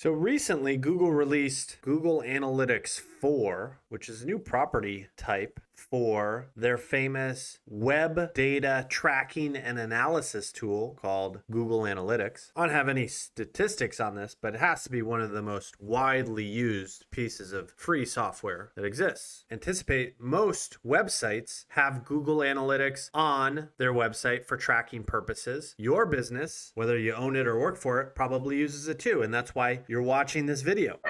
So recently, Google released Google Analytics 4, which is a new property type for their famous web data tracking and analysis tool called Google Analytics. I don't have any statistics on this, but it has to be one of the most widely used pieces of free software that exists. Anticipate most websites have Google Analytics on their website for tracking purposes. Your business, whether you own it or work for it, probably uses it too, and that's why you're watching this video.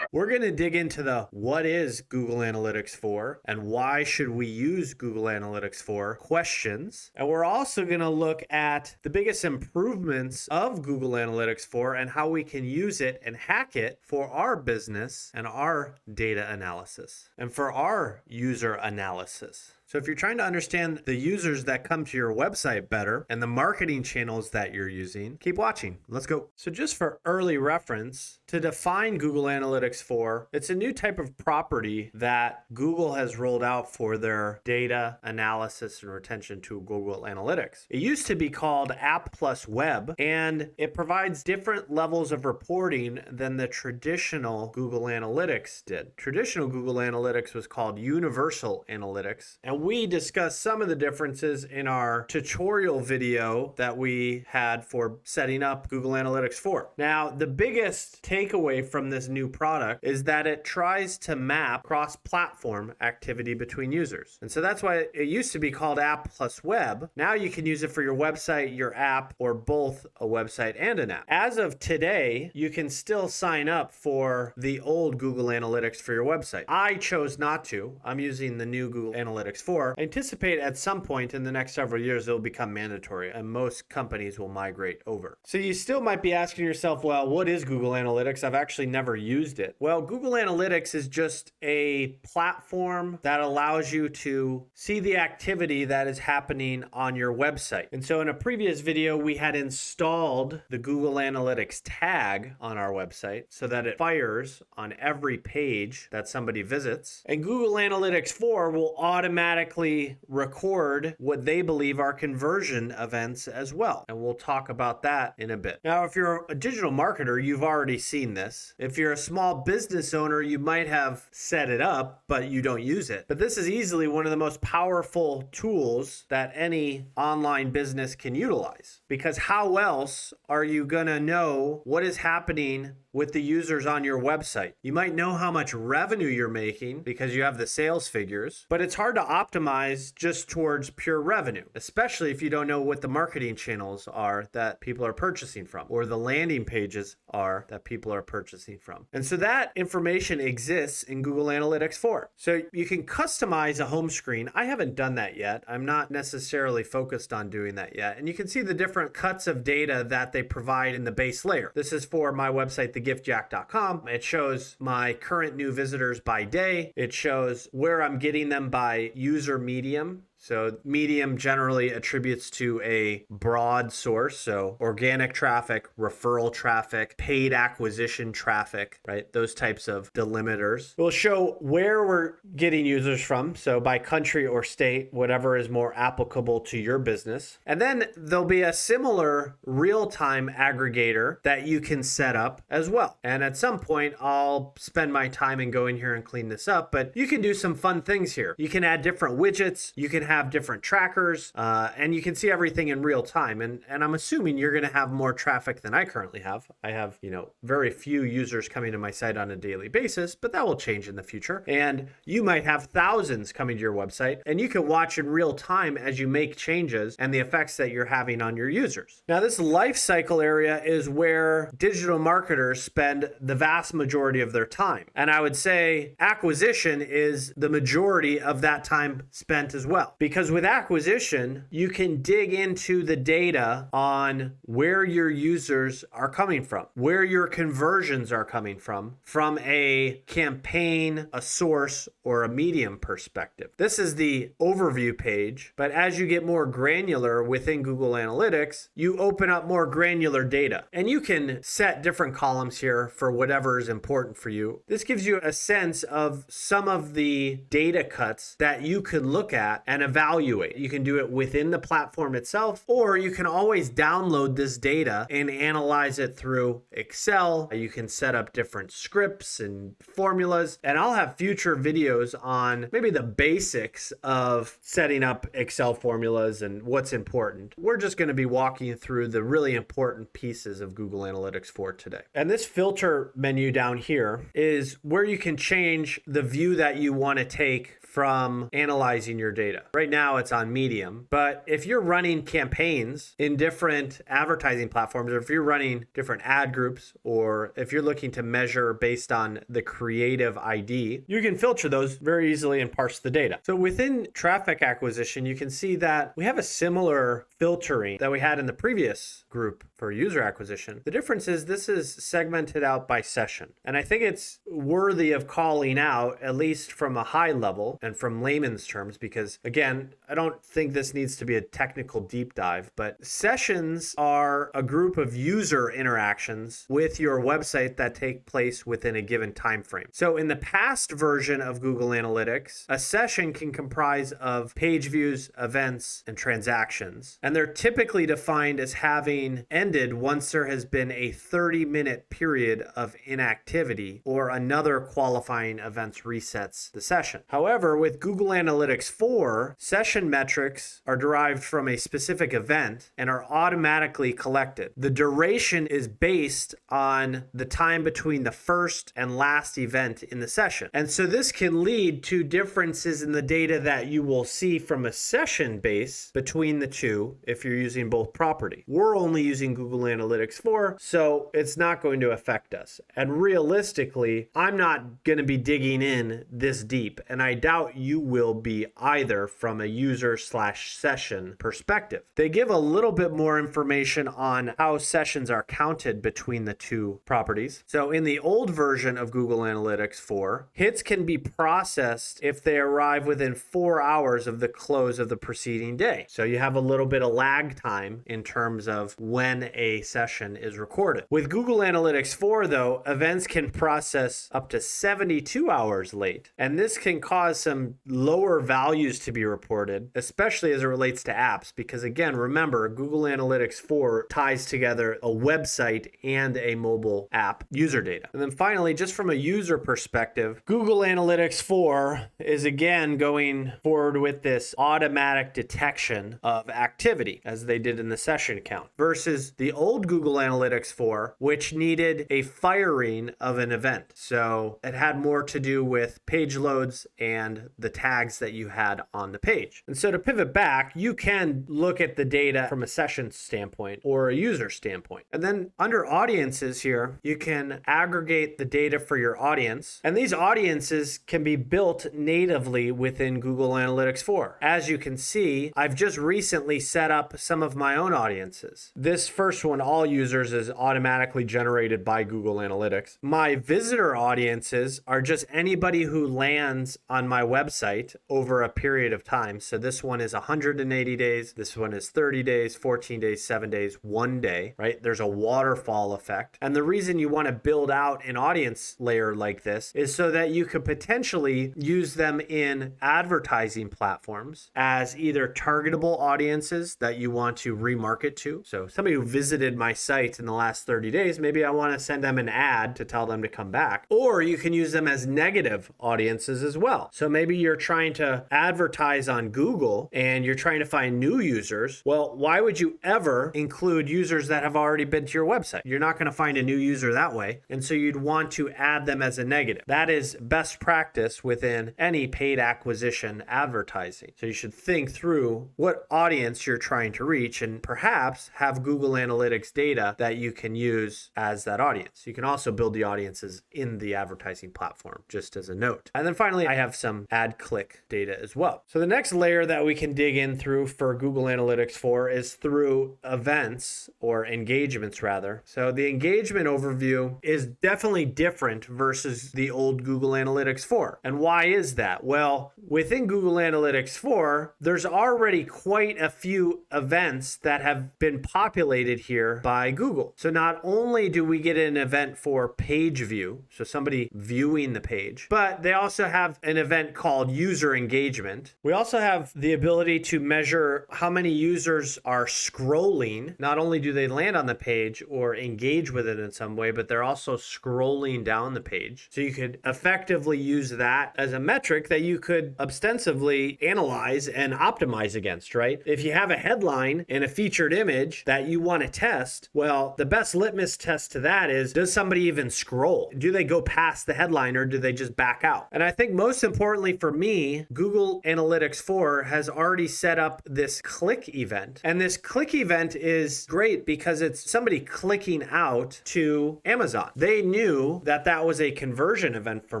We're going to dig into the what is Google Analytics for and why should we use Google Analytics for questions. And we're also going to look at the biggest improvements of Google Analytics 4 and how we can use it and hack it for our business and our data analysis and for our user analysis. So if you're trying to understand the users that come to your website better and the marketing channels that you're using, keep watching. Let's go. So just for early reference, to define Google Analytics 4, it's a new type of property that Google has rolled out for their data analysis and retention to Google Analytics. It used to be called App Plus Web, and it provides different levels of reporting than the traditional Google Analytics did. Traditional Google Analytics was called Universal Analytics, and we discussed some of the differences in our tutorial video that we had for setting up Google Analytics 4. Now, the biggest takeaway from this new product is that it tries to map cross-platform activity between users. And so that's why it used to be called App Plus Web. Now you can use it for your website, your app, or both a website and an app. As of today, you can still sign up for the old Google Analytics for your website. I chose not to. I'm using the new Google Analytics 4. I anticipate at some point in the next several years it will become mandatory and most companies will migrate over. So you still might be asking yourself, well, what is Google Analytics? I've actually never used it. Well, Google Analytics is just a platform that allows you to see the activity that is happening on your website. And so in a previous video, we had installed the Google Analytics tag on our website so that it fires on every page that somebody visits. And Google Analytics 4 will automatically record what they believe are conversion events as well. And we'll talk about that in a bit. Now, if you're a digital marketer, you've already seen this. If you're a small business owner, you might have set it up, but you don't use it. But this is easily one of the most powerful tools that any online business can utilize. Because how else are you gonna know what is happening with the users on your website? You might know how much revenue you're making because you have the sales figures, but it's hard to optimize just towards pure revenue, especially if you don't know what the marketing channels are that people are purchasing from or the landing pages are that people are purchasing from. And so that information exists in Google Analytics 4. So you can customize a home screen. I haven't done that yet. I'm not necessarily focused on doing that yet. And you can see the different cuts of data that they provide in the base layer. This is for my website, thegiftjack.com. It shows my current new visitors by day. It shows where I'm getting them by user medium. So medium generally attributes to a broad source. So organic traffic, referral traffic, paid acquisition traffic, right? Those types of delimiters. We'll show where we're getting users from. So by country or state, whatever is more applicable to your business. And then there'll be a similar real-time aggregator that you can set up as well. And at some point, I'll spend my time and go in here and clean this up, but you can do some fun things here. You can add different widgets. You can have different trackers, and you can see everything in real time. And I'm assuming you're going to have more traffic than I currently have. I have, very few users coming to my site on a daily basis, but that will change in the future. And you might have thousands coming to your website, and you can watch in real time as you make changes and the effects that you're having on your users. Now, this life cycle area is where digital marketers spend the vast majority of their time. And I would say acquisition is the majority of that time spent as well. Because with acquisition, you can dig into the data on where your users are coming from, where your conversions are coming from a campaign, a source, or a medium perspective. This is the overview page, but as you get more granular within Google Analytics, you open up more granular data. And you can set different columns here for whatever is important for you. This gives you a sense of some of the data cuts that you could look at and evaluate. You can do it within the platform itself, or you can always download this data and analyze it through Excel. You can set up different scripts and formulas, and I'll have future videos on maybe the basics of setting up Excel formulas and what's important. We're just going to be walking through the really important pieces of Google Analytics 4 today. And this filter menu down here is where you can change the view that you want to take from analyzing your data. Right now it's on medium, but if you're running campaigns in different advertising platforms, or if you're running different ad groups, or if you're looking to measure based on the creative ID, you can filter those very easily and parse the data. So within traffic acquisition, you can see that we have a similar filtering that we had in the previous group for user acquisition. The difference is this is segmented out by session. And I think it's worthy of calling out, at least from a high level and from layman's terms, because again, I don't think this needs to be a technical deep dive, but sessions are a group of user interactions with your website that take place within a given time frame. So in the past version of Google Analytics, a session can comprise of page views, events, and transactions. And they're typically defined as having ended once there has been a 30-minute period of inactivity or another qualifying events resets the session. However, with Google Analytics 4, session metrics are derived from a specific event and are automatically collected. The duration is based on the time between the first and last event in the session. And so this can lead to differences in the data that you will see from a session base between the two if you're using both properties. We're only using Google Analytics 4, so it's not going to affect us. And realistically, I'm not going to be digging in this deep, and I doubt you will be either from a user/session perspective. They give a little bit more information on how sessions are counted between the two properties. So in the old version of Google Analytics 4, hits can be processed if they arrive within 4 hours of the close of the preceding day. So you have a little bit of lag time in terms of when a session is recorded. With Google Analytics 4, though, events can process up to 72 hours late, and this can cause some lower values to be reported, especially as it relates to apps, because again, remember, Google Analytics 4 ties together a website and a mobile app user data. And then finally, just from a user perspective, Google Analytics 4 is again going forward with this automatic detection of activity, as they did in the session count, versus the old Google Analytics 4, which needed a firing of an event. So it had more to do with page loads and the tags that you had on the page. And so to pivot back, you can look at the data from a session standpoint or a user standpoint. And then under audiences here, you can aggregate the data for your audience. And these audiences can be built natively within Google Analytics 4. As you can see, I've just recently set up some of my own audiences. This first one, all users, is automatically generated by Google Analytics. My visitor audiences are just anybody who lands on my website over a period of time. So this one is 180 days. This one is 30 days, 14 days, 7 days, 1 day, right? There's a waterfall effect. And the reason you want to build out an audience layer like this is so that you could potentially use them in advertising platforms as either targetable audiences that you want to remarket to. So somebody who visited my site in the last 30 days, maybe I want to send them an ad to tell them to come back. Or you can use them as negative audiences as well. So maybe you're trying to advertise on Google and you're trying to find new users. Well, why would you ever include users that have already been to your website? You're not going to find a new user that way. And so you'd want to add them as a negative. That is best practice within any paid acquisition advertising. So you should think through what audience you're trying to reach and perhaps have Google Analytics data that you can use as that audience. You can also build the audiences in the advertising platform, just as a note. And then finally, I have some ad click data as well. So the next layer that we can dig in through for Google Analytics 4 is through events, or engagements rather. So the engagement overview is definitely different versus the old Google Analytics 4. And why is that? Well, within Google Analytics 4, there's already quite a few events that have been populated validated here by Google. So not only do we get an event for page view, so somebody viewing the page, but they also have an event called user engagement. We also have the ability to measure how many users are scrolling. Not only do they land on the page or engage with it in some way, but they're also scrolling down the page. So you could effectively use that as a metric that you could ostensibly analyze and optimize against, right? If you have a headline and a featured image that you want to test, well, the best litmus test to that is, does somebody even scroll? Do they go past the headline or do they just back out? And I think most importantly for me, Google Analytics 4 has already set up this click event. And this click event is great because it's somebody clicking out to Amazon. They knew that that was a conversion event for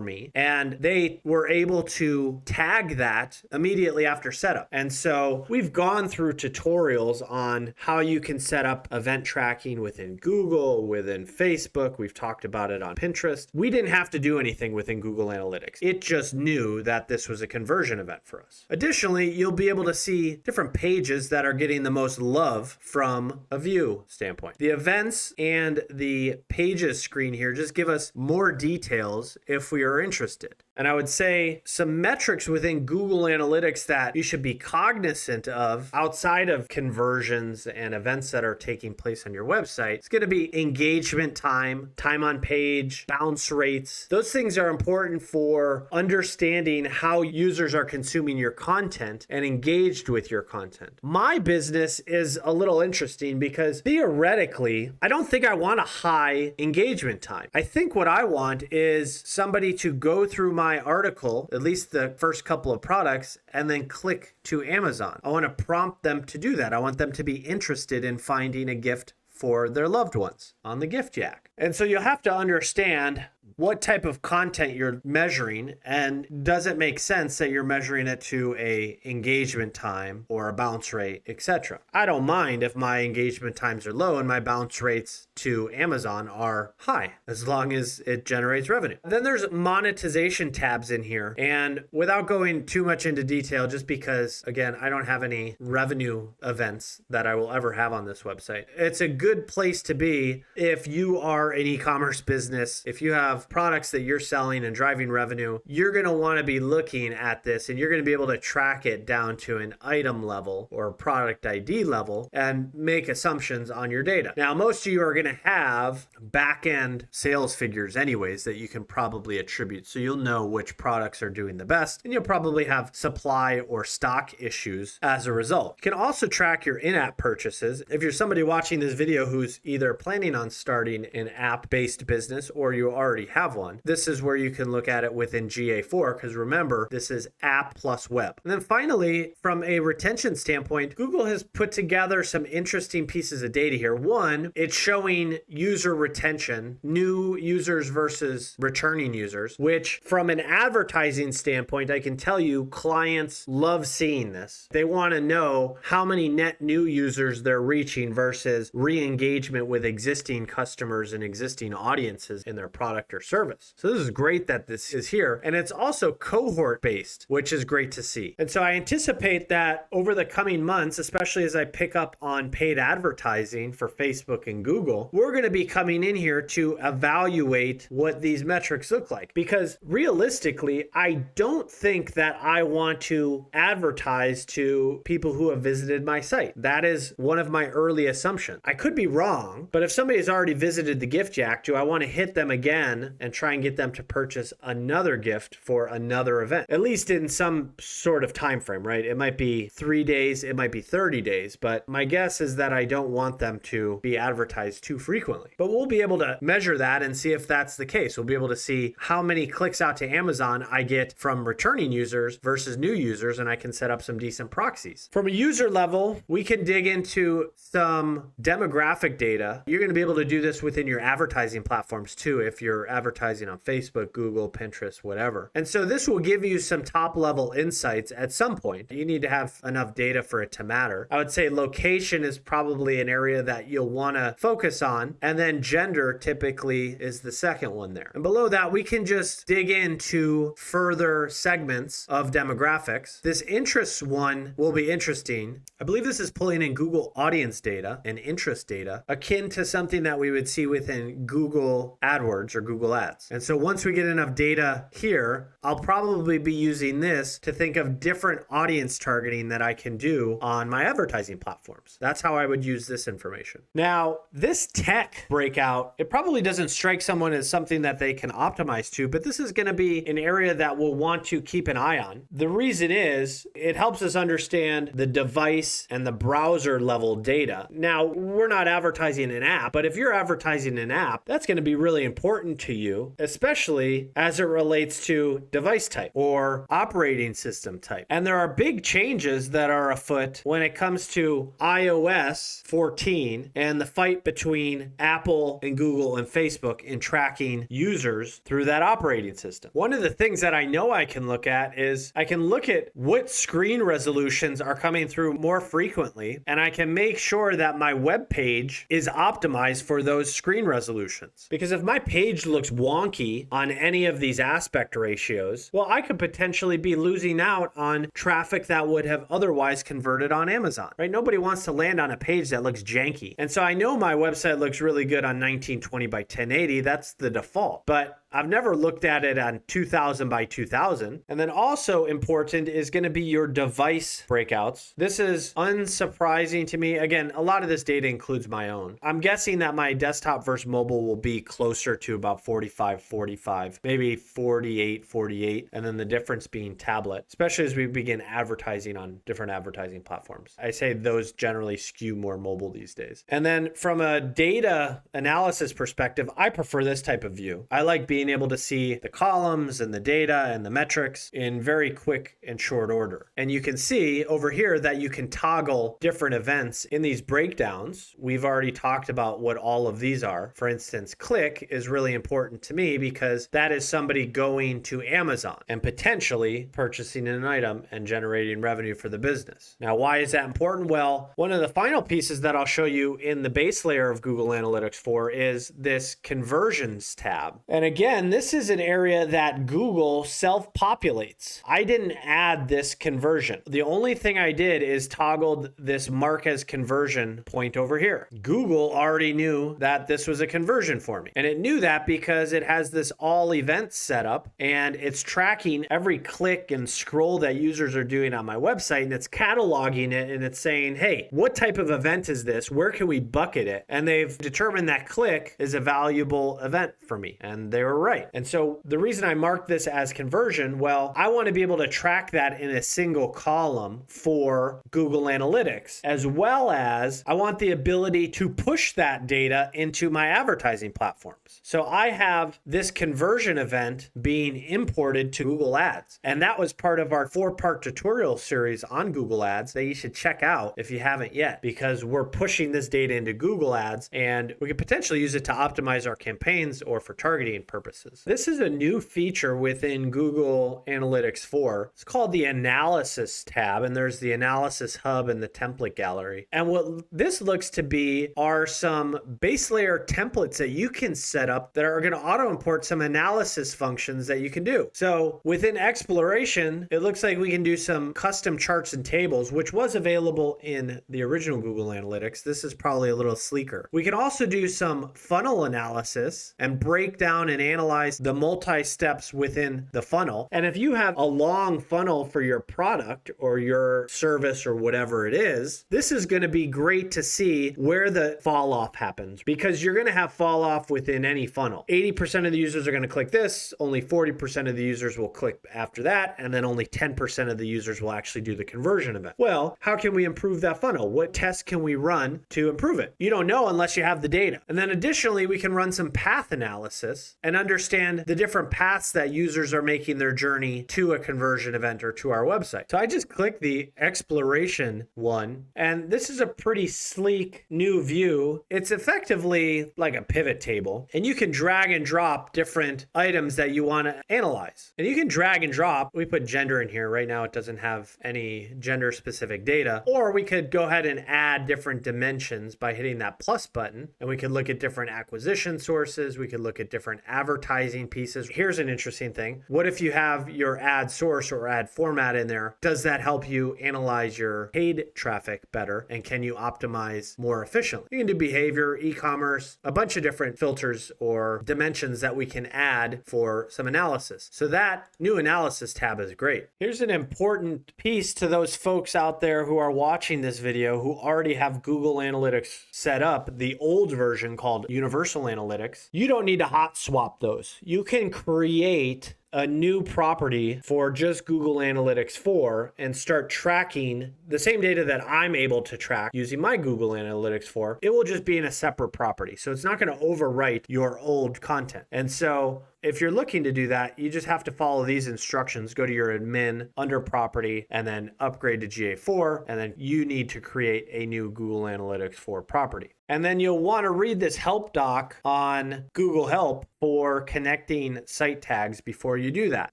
me, and they were able to tag that immediately after setup. And so we've gone through tutorials on how you can set up event tracking within Google, within Facebook. We've talked about it on Pinterest. We didn't have to do anything within Google Analytics. It just knew that this was a conversion event for us. Additionally, you'll be able to see different pages that are getting the most love from a view standpoint. The events and the pages screen here just give us more details if we are interested. And I would say some metrics within Google Analytics that you should be cognizant of outside of conversions and events that are taking place on your website. It's going to be engagement time, time on page, bounce rates. Those things are important for understanding how users are consuming your content and engaged with your content. My business is a little interesting because theoretically, I don't think I want a high engagement time. I think what I want is somebody to go through my article, at least the first couple of products, and then click to Amazon. I want to prompt them to do that. I want them to be interested in finding a gift for their loved ones on the gift jack. And so you'll have to understand what type of content you're measuring, and does it make sense that you're measuring it to a engagement time or a bounce rate, etc. I don't mind if my engagement times are low and my bounce rates to Amazon are high, as long as it generates revenue. Then there's monetization tabs in here, and without going too much into detail, just because again, I don't have any revenue events that I will ever have on this website. It's a good place to be if you are an e-commerce business. If you have products that you're selling and driving revenue, you're going to want to be looking at this, and you're going to be able to track it down to an item level or product ID level and make assumptions on your data. Now, most of you are going to have back-end sales figures anyways that you can probably attribute. So you'll know which products are doing the best, and you'll probably have supply or stock issues as a result. You can also track your in-app purchases. If you're somebody watching this video who's either planning on starting an app-based business or you already have one, this is where you can look at it within GA4, because remember, this is app plus web. And then finally, from a retention standpoint, Google has put together some interesting pieces of data here. One, it's showing user retention, new users versus returning users, which from an advertising standpoint, I can tell you clients love seeing this. They want to know how many net new users they're reaching versus re-engagement with existing customers and existing audiences in their product or service. So this is great that this is here. And it's also cohort based, which is great to see. And so I anticipate that over the coming months, especially as I pick up on paid advertising for Facebook and Google, we're going to be coming in here to evaluate what these metrics look like. Because realistically, I don't think that I want to advertise to people who have visited my site. That is one of my early assumptions. I could be wrong, but if somebody has already visited the gift jack, do I want to hit them again and try and get them to purchase another gift for another event, at least in some sort of time frame, right? It might be 3 days, it might be 30 days, but my guess is that I don't want them to be advertised too frequently. But we'll be able to measure that and see if that's the case. We'll be able to see how many clicks out to Amazon I get from returning users versus new users, and I can set up some decent proxies. From a user level, we can dig into some demographic data. You're going to be able to do this within your advertising platforms too if you're advertising on Facebook, Google, Pinterest, whatever. And so this will give you some top level insights at some point. You need to have enough data for it to matter. I would say location is probably an area that you'll want to focus on. And then gender typically is the second one there. And below that, we can just dig into further segments of demographics. This interests one will be interesting. I believe this is pulling in Google audience data and interest data, akin to something that we would see within Google AdWords or Google Ads. And so once we get enough data here, I'll probably be using this to think of different audience targeting that I can do on my advertising platforms. That's how I would use this information. Now, this tech breakout, it probably doesn't strike someone as something that they can optimize to, but this is going to be an area that we'll want to keep an eye on. The reason is it helps us understand the device and the browser level data. Now, we're not advertising an app, but if you're advertising an app, that's going to be really important to you, especially as it relates to device type or operating system type. And there are big changes that are afoot when it comes to iOS 14 and the fight between Apple and Google and Facebook in tracking users through that operating system. One of the things that I know I can look at is I can look at what screen resolutions are coming through more frequently, and I can make sure that my web page is optimized for those screen resolutions. Because if my page looks wonky on any of these aspect ratios, well, I could potentially be losing out on traffic that would have otherwise converted on Amazon, right? Nobody wants to land on a page that looks janky. And so I know my website looks really good on 1920 by 1080. That's the default. But I've never looked at it on 2000 by 2000. And then also important is going to be your device breakouts. This is unsurprising to me. Again, a lot of this data includes my own. I'm guessing that my desktop versus mobile will be closer to about 45, maybe 48, and then the difference being tablet, especially as we begin advertising on different advertising platforms. I say those generally skew more mobile these days. And then from a data analysis perspective, I prefer this type of view. I like being able to see the columns and the data and the metrics in very quick and short order. And you can see over here that you can toggle different events in these breakdowns. We've already talked about what all of these are. For instance, click is really important to me because that is somebody going to Amazon and potentially purchasing an item and generating revenue for the business. Now, why is that important? Well, one of the final pieces that I'll show you in the base layer of Google Analytics 4 is this conversions tab. And again, this is an area that Google self-populates. I didn't add this conversion. The only thing I did is toggled this mark as conversion point over here. Google already knew that this was a conversion for me. And it knew that because it has this all events set up and it's tracking every click and scroll that users are doing on my website, and it's cataloging it and it's saying, hey, what type of event is this? Where can we bucket it? And they've determined that click is a valuable event for me. And they were right. And so the reason I marked this as conversion, well, I want to be able to track that in a single column for Google Analytics, as well as I want the ability to push that data into my advertising platforms. So I have this conversion event being imported to Google Ads. And that was part of our 4-part tutorial series on Google Ads that you should check out if you haven't yet, because we're pushing this data into Google Ads and we could potentially use it to optimize our campaigns or for targeting purposes. This is a new feature within Google Analytics 4. It's called the Analysis tab, and there's the Analysis Hub and the Template Gallery. And what this looks to be are some base layer templates that you can set up that are going to auto import some analysis functions that you can do. So within exploration, it looks like we can do some custom charts and tables, which was available in the original Google Analytics. This is probably a little sleeker. We can also do some funnel analysis and break down and analyze the multi-steps within the funnel. And if you have a long funnel for your product or your service or whatever it is, this is going to be great to see where the fall off happens, because you're going to have fall off within any funnel. 80% of the users are going to click this, only 40% of the users will click after that, and then only 10% of the users will actually do the conversion event. Well, how can we improve that funnel? What tests can we run to improve it? You don't know unless you have the data. And then additionally, we can run some path analysis and understand the different paths that users are making their journey to a conversion event or to our website. So I just clicked the exploration one, and this is a pretty sleek new view. It's effectively like a pivot table, and you can drag drag and drop different items that you want to analyze. And you can drag and drop. We put gender in here. Right now, it doesn't have any gender specific data. Or we could go ahead and add different dimensions by hitting that plus button. And we could look at different acquisition sources. We could look at different advertising pieces. Here's an interesting thing. What if you have your ad source or ad format in there? Does that help you analyze your paid traffic better? And can you optimize more efficiently? You can do behavior, e-commerce, a bunch of different filters or dimensions that we can add for some analysis. So that new analysis tab is great. Here's an important piece to those folks out there who are watching this video who already have Google Analytics set up, the old version called Universal Analytics. You don't need to hot swap those. You can create a new property for just Google Analytics 4 and start tracking the same data that I'm able to track using my Google Analytics 4. It will just be in a separate property. So it's not going to overwrite your old content. And so if you're looking to do that, you just have to follow these instructions. Go to your admin under property and then upgrade to GA4. And then you need to create a new Google Analytics 4 property. And then you'll want to read this help doc on Google Help for connecting site tags before you do that.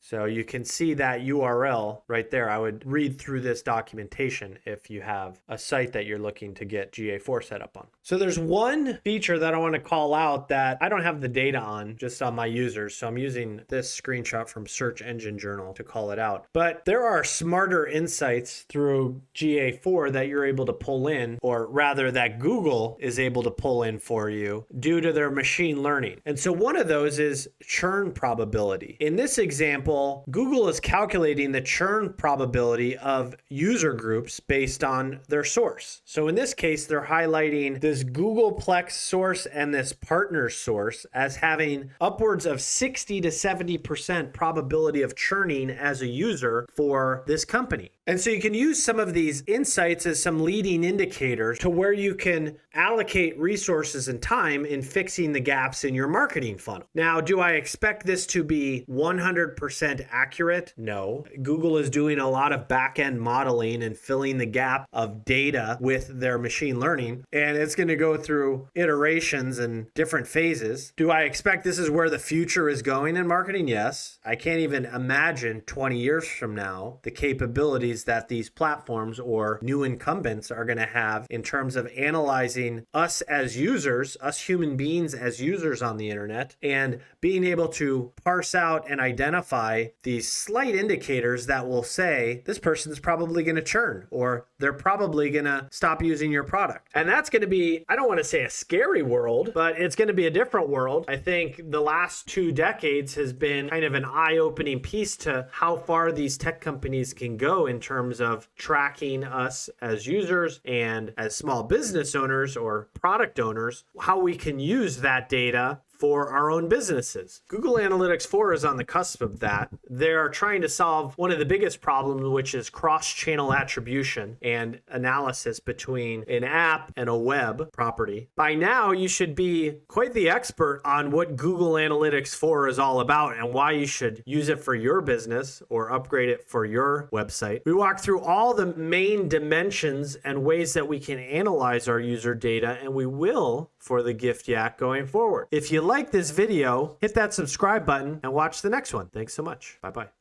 So you can see that URL right there. I would read through this documentation if you have a site that you're looking to get GA4 set up on. So there's one feature that I want to call out that I don't have the data on, just on my users. So I'm using this screenshot from Search Engine Journal to call it out. But there are smarter insights through GA4 that you're able to pull in, or rather that Google is able to pull in for you due to their machine learning. And so one of those is churn probability. In this example, Google is calculating the churn probability of user groups based on their source. So in this case, they're highlighting this Googleplex source and this partner source as having upwards of 60 to 70% probability of churning as a user for this company. And so you can use some of these insights as some leading indicators to where you can allocate resources and time in fixing the gaps in your marketing funnel. Now, do I expect this to be 100% accurate? No. Google is doing a lot of back-end modeling and filling the gap of data with their machine learning, and it's going to go through iterations and different phases. Do I expect this is where the future is going in marketing? Yes. I can't even imagine 20 years from now the capabilities that these platforms or new incumbents are going to have in terms of analyzing us as users, us human beings as users on the internet, and being able to parse out and identify these slight indicators that will say this person's probably going to churn or they're probably going to stop using your product. And that's going to be, I don't want to say a scary world, but it's going to be a different world. I think the last 2 decades has been kind of an eye-opening piece to how far these tech companies can go in terms of tracking us as users and as small business owners or product owners, how we can use that data for our own businesses. Google Analytics 4 is on the cusp of that. They're trying to solve one of the biggest problems, which is cross-channel attribution and analysis between an app and a web property. By now, you should be quite the expert on what Google Analytics 4 is all about and why you should use it for your business or upgrade it for your website. We walk through all the main dimensions and ways that we can analyze our user data, and we will for the Gift Yak going forward. If you like this video, hit that subscribe button and watch the next one. Thanks so much. Bye-bye.